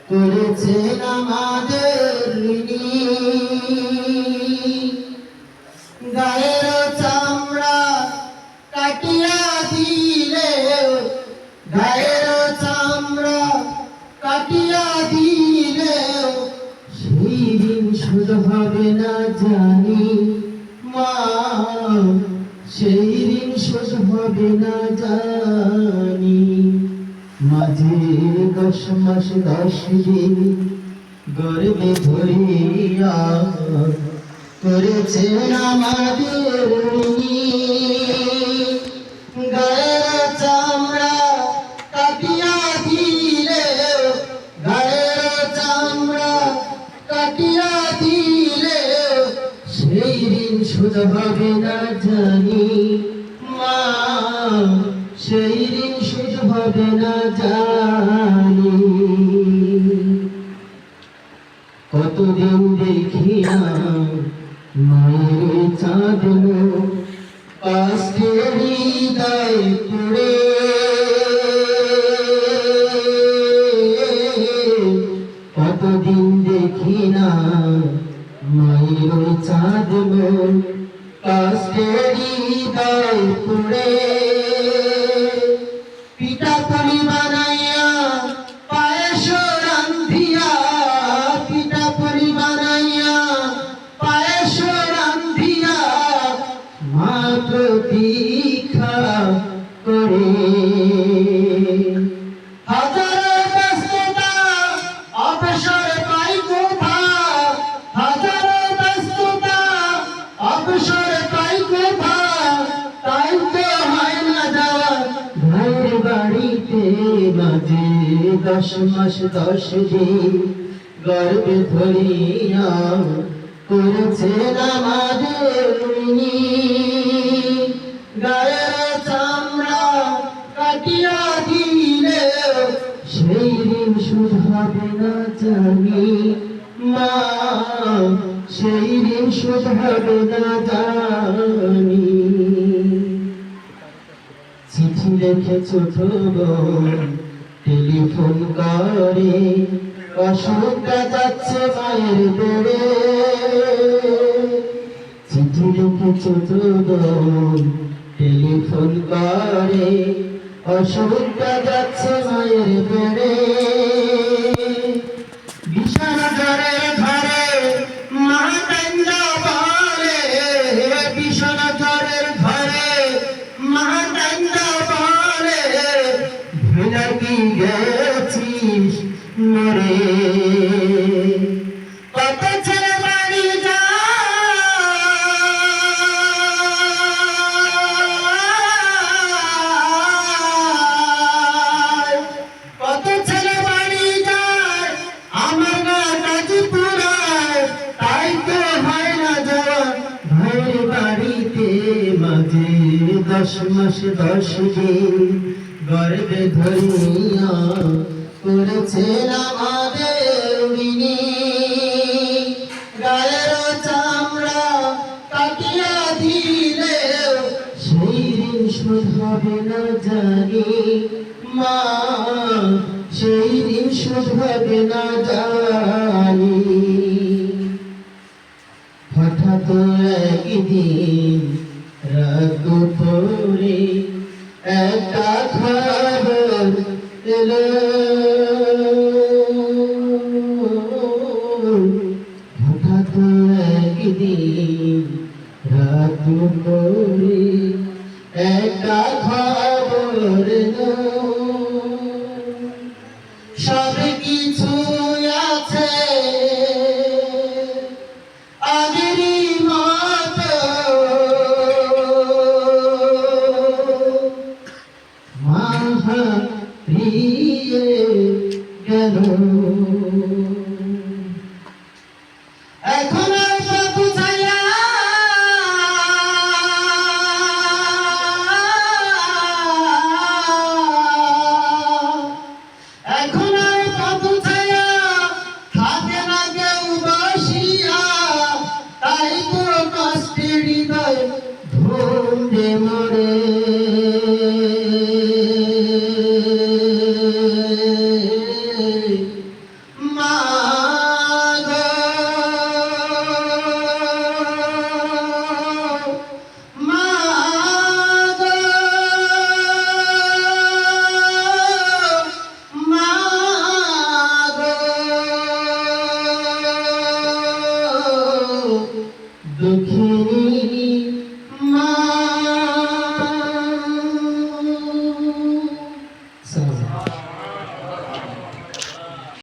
করেছেন আমাদের গায়ের চামড়া কাটিয়া দিলে, গায়ের চামড়া কাটিয়া দিলে সেই দিন শোধ হবে না জানি মা, সেই দিন শোধ হবে না জানি। মাঝে 10 মাস 10 দিন গর্ভে ধরিয়া করেছেন আমাদের গায়ের চামড়া কাটিয়া দিলে, গায়ের চামড়া কাটিয়া দিলে সেই দিন শোধ হবে না জানি মা, সেই দিন শোধ হবে না জানি। কতদিন দেখি না মায়ের চাঁদ পাশে হৃদয় পড়ে, কতদিন দেখি না মায়ের চাঁদ পাশে হৃদয় পড়ে। পিঠা পুলি বানাইয়া পায়েস রান্ধিয়া, পিঠা পুলি বানাইয়া পায়েস রান্ধিয়া মা প্রতীক্ষা করে। হাজারো ব্যস্ততা অবসর পাই কোথা, হাজারো ব্যস্ততা অবসর পাই কোথা, তাই তো হয় না যাওয়া ভাইয়ের বাড়িতে। মাঝে 10 মাস 10 দিন গর্ভে ধরিয়া করেছেন আমাদের গায়ের চামড়া কাটিয়া দিলে সেই দিন শোধ হবে না জানি মা, সেই দিন শোধ হবে না জানি। চিঠি লিখেছ টেলিফোন করে অসুখটা যাচ্ছে মায়ের বেড়ে, চিঠি লিখেছ টেলিফোন করে অসুখটা যাচ্ছে মায়ের বেড়ে। বিছানাঘরের ঘরে মা কান্দা বলে, বিছানাঘরের ঘরে মা কান্দা বলে, ভুলে কি গেছিস মরে। কত ছেলে বাড়ি যায়, কত ছেলে বাড়ি যায় আমার না কাজে পুরায়, তাই তো হয় না যাওয়া ভাইয়ের বাড়িতে। মাঝে 10 মাস 10 দিন গর্ভে ধরিয়া করেছেন আমাদের গায়ের চামড়া কাটিয়া দিলে সেই দিন শোধ হবে না জানি মা, সেই দিন শোধ হবে না জানি। হঠাৎ একদিন রাত দুপুরে একটা খবর এলো, হঠাৎ একদিন রাত দুপুরে একটা খবর এলো, সব কিছু আছে আগেরই মতো, মা হারিয়ে গেল।